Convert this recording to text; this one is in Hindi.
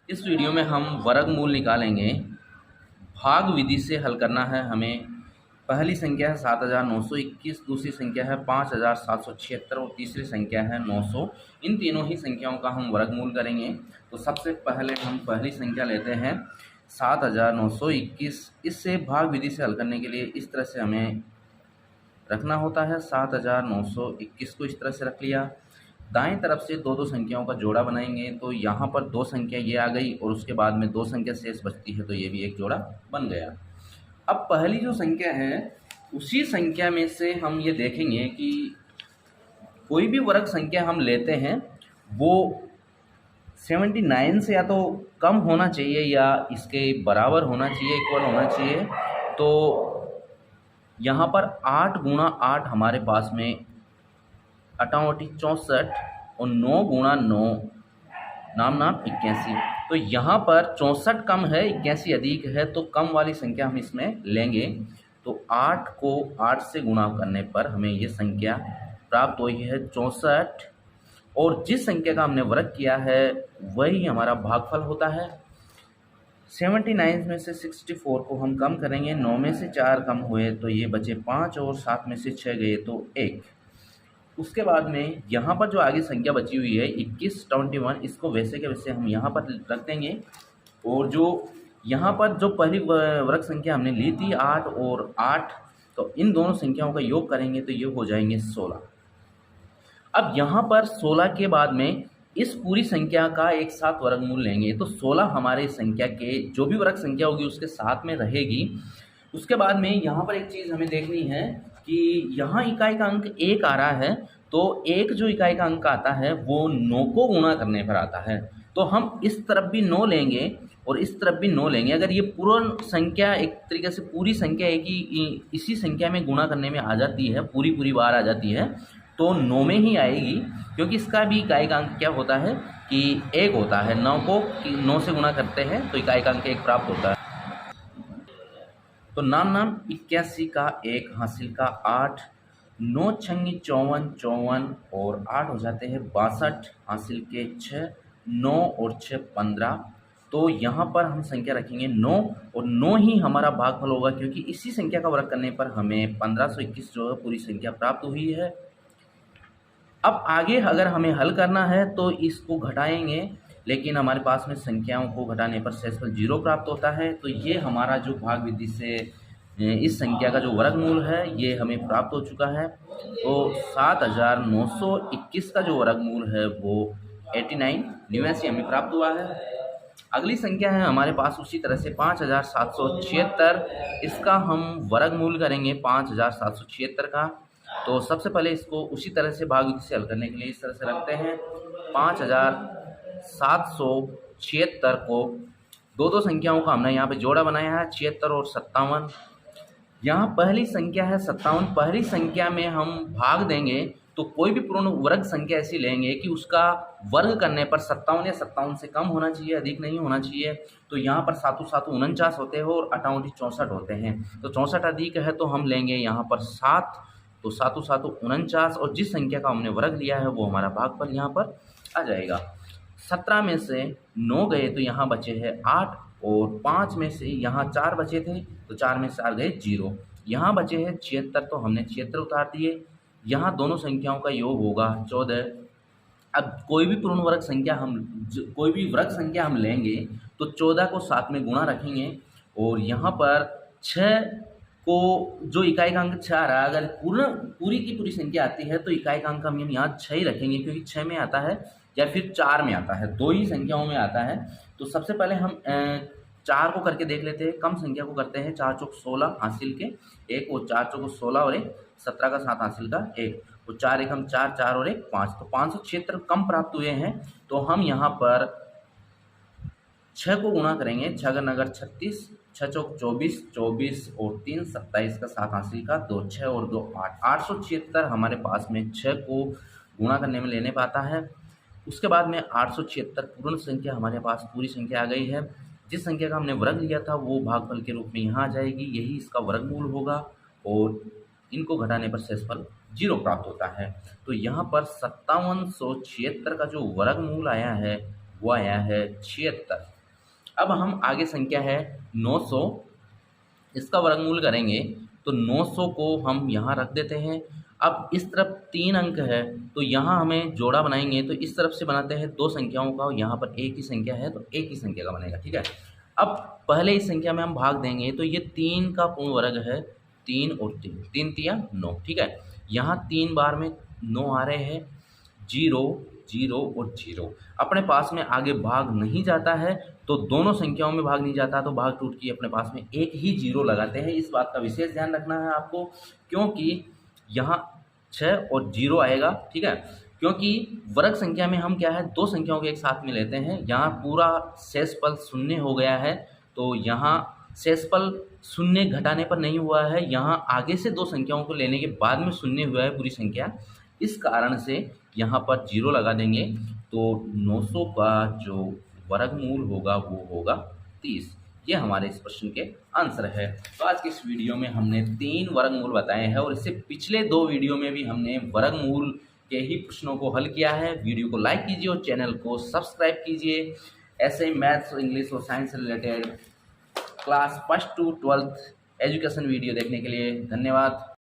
इस वीडियो में हम वर्गमूल निकालेंगे। भाग विधि से हल करना है हमें। पहली संख्या है 7921, दूसरी संख्या है 5776 और तीसरी संख्या है 900। इन तीनों ही संख्याओं का हम वर्गमूल करेंगे। तो सबसे पहले हम पहली संख्या लेते हैं 7921। इससे भाग विधि से हल करने के लिए इस तरह से हमें रखना होता है। 7921 को इस तरह से रख लिया। दाएं तरफ से दो दो संख्याओं का जोड़ा बनाएंगे तो यहाँ पर दो संख्या ये आ गई और उसके बाद में दो संख्या शेष बचती है तो ये भी एक जोड़ा बन गया। अब पहली जो संख्या है उसी संख्या में से हम ये देखेंगे कि कोई भी वर्ग संख्या हम लेते हैं वो 79 से या तो कम होना चाहिए या इसके बराबर होना चाहिए, इक्वल होना चाहिए। तो यहाँ पर 8 गुणा 8 हमारे पास में 64 और 9 गुणा 9 नाम 81। तो यहाँ पर 64 कम है, 81 अधिक है, तो कम वाली संख्या हम इसमें लेंगे। तो 8 को 8 से गुणा करने पर हमें ये संख्या प्राप्त हुई है 64। और जिस संख्या का हमने वर्ग किया है वही हमारा भागफल होता है। 79 में से 64 को हम कम करेंगे, 9 में से 4 कम हुए तो ये बचे 5 और 7 में से 6 गए तो 1। उसके बाद में यहाँ पर जो आगे संख्या बची हुई है 21, 21, इसको वैसे के वैसे हम यहाँ पर रख देंगे। और जो यहाँ पर जो पहली वर्ग संख्या हमने ली थी 8 और 8, तो इन दोनों संख्याओं का योग करेंगे तो ये हो जाएंगे 16। अब यहाँ पर 16 के बाद में इस पूरी संख्या का एक साथ वर्गमूल लेंगे तो 16 हमारे संख्या के जो भी वर्ग संख्या होगी उसके साथ में रहेगी। उसके बाद में यहाँ पर एक चीज़ हमें देखनी है कि यहाँ इकाई का अंक 1 आ रहा है, तो एक जो इकाई का अंक आता है वो 9 को गुणा करने पर आता है। तो हम इस तरफ भी 9 लेंगे और इस तरफ भी 9 लेंगे। अगर ये पूर्ण संख्या एक तरीके से पूरी संख्या है कि इसी संख्या में गुणा करने में आ जाती है, पूरी बार आ जाती है, तो 9 में ही आएगी, क्योंकि इसका भी इकाई का अंक क्या होता है कि 1 होता है। 9 को 9 से गुणा करते हैं तो इकाई का अंक 1 प्राप्त होता है। तो नाम 81 का 1 हासिल का 8, 9 छंगी 54, 54 और 8 हो जाते हैं 62, हासिल के 6, 9 और 6 15। तो यहाँ पर हम संख्या रखेंगे 9 और 9 ही हमारा भागफल होगा, क्योंकि इसी संख्या का वर्ग करने पर हमें 1521 जो है पूरी संख्या प्राप्त हुई है। अब आगे अगर हमें हल करना है तो इसको घटाएंगे, लेकिन हमारे पास में संख्याओं को घटाने पर शेषफल 0 प्राप्त होता है। तो ये हमारा जो भाग विधि से इस संख्या का जो वर्गमूल है ये हमें प्राप्त हो चुका है। तो 7921 का जो वर्गमूल है वो 89 हमें प्राप्त हुआ है। अगली संख्या है हमारे पास उसी तरह से 5776। इसका हम वर्गमूल करेंगे 5776 का। तो सबसे पहले इसको उसी तरह से भाग विधि से हल करने के लिए इस तरह से रखते हैं। 5776 को दो दो संख्याओं का हमने यहाँ पे जोड़ा बनाया है 76 और 57। यहाँ पहली संख्या है 57, पहली संख्या में हम भाग देंगे तो कोई भी पूर्ण वर्ग संख्या ऐसी लेंगे कि उसका वर्ग करने पर 57 या 57 से कम होना चाहिए, अधिक नहीं होना चाहिए। तो यहाँ पर 7 7 49 होते हैं और 88 64 होते हैं। तो 64 अधिक है तो हम लेंगे यहाँ पर 7, तो 7 7 49 और जिस संख्या का हमने वर्ग लिया है वो हमारा भागफल यहाँ पर आ जाएगा। 17 में से 9 गए तो यहाँ बचे हैं 8 और 5 में से यहाँ 4 बचे थे तो 4 में से 4 गए 0। यहाँ बचे हैं 76 तो हमने 76 उतार दिए। यहाँ दोनों संख्याओं का योग होगा 14। अब कोई भी पूर्ण वर्ग संख्या कोई भी वर्ग संख्या हम लेंगे तो 14 को 7 में गुणा रखेंगे और यहाँ पर 6 को जो इकाई का अंक 6 आ रहा है, अगर पूरी की पूरी संख्या आती है तो इकाई का अंक हम यहाँ 6 ही रखेंगे, क्योंकि 6 में आता है या फिर 4 में आता है, दो ही संख्याओं में आता है। तो सबसे पहले हम 4 को करके देख लेते हैं, कम संख्या को करते हैं। 4 चौक 16 हासिल के 1 और 4 चौक 16 और 1 17 का 7 हासिल का 1 और 4 1 हम 4 4 और 1 5। तो 576 कम प्राप्त हुए हैं। तो हम यहाँ पर 6 को गुणा करेंगे, 6 का नगर 36, 6 चौक 24, 24 और 3 27 का 7 हासिल का 2 6 और 2 8। 876 हमारे पास में 6 को गुणा करने में लेने पाता है। उसके बाद में 876 पूर्ण संख्या हमारे पास पूरी संख्या आ गई है। जिस संख्या का हमने वर्ग लिया था वो भागफल के रूप में यहाँ आ जाएगी, यही इसका वर्गमूल होगा और इनको घटाने पर शेषफल 0 प्राप्त होता है। तो यहाँ पर 5776 का जो वर्गमूल आया है वो आया है 76। अब हम आगे संख्या है 900, इसका वर्गमूल करेंगे तो 900 को हम यहाँ रख देते हैं। अब इस तरफ 3 अंक है तो यहाँ हमें जोड़ा बनाएंगे, तो इस तरफ से बनाते हैं 2 संख्याओं का, और यहाँ पर एक ही संख्या है तो एक ही संख्या का बनेगा, ठीक है। अब पहले इस संख्या में हम भाग देंगे तो ये 3 का पूर्ण वर्ग है, 3 और 3, 3 तिया 9, ठीक है। यहाँ 3 बार में 9 आ रहे हैं, 0 0 और 0। अपने पास में आगे भाग नहीं जाता है तो दोनों संख्याओं में भाग नहीं जाता तो भाग टूट के अपने पास में एक ही 0 लगाते हैं। इस बात का विशेष ध्यान रखना है आपको, क्योंकि यहाँ 6 और 0 आएगा, ठीक है। क्योंकि वर्ग संख्या में हम क्या है 2 संख्याओं को एक साथ में लेते हैं। यहाँ पूरा शेषफल शून्य हो गया है तो यहाँ शेषफल शून्य घटाने पर नहीं हुआ है, यहाँ आगे से 2 संख्याओं को लेने के बाद में शून्य हुआ है पूरी संख्या, इस कारण से यहाँ पर 0 लगा देंगे। तो 900 का जो वर्गमूल होगा वो होगा 30। ये हमारे इस प्रश्न के आंसर है। तो आज के इस वीडियो में हमने 3 वर्गमूल बताए हैं और इससे पिछले 2 वीडियो में भी हमने वर्गमूल के ही प्रश्नों को हल किया है। वीडियो को लाइक कीजिए और चैनल को सब्सक्राइब कीजिए। ऐसे ही मैथ्स, इंग्लिश और साइंस से related class 1 to 12 education video देखने के लिए धन्यवाद।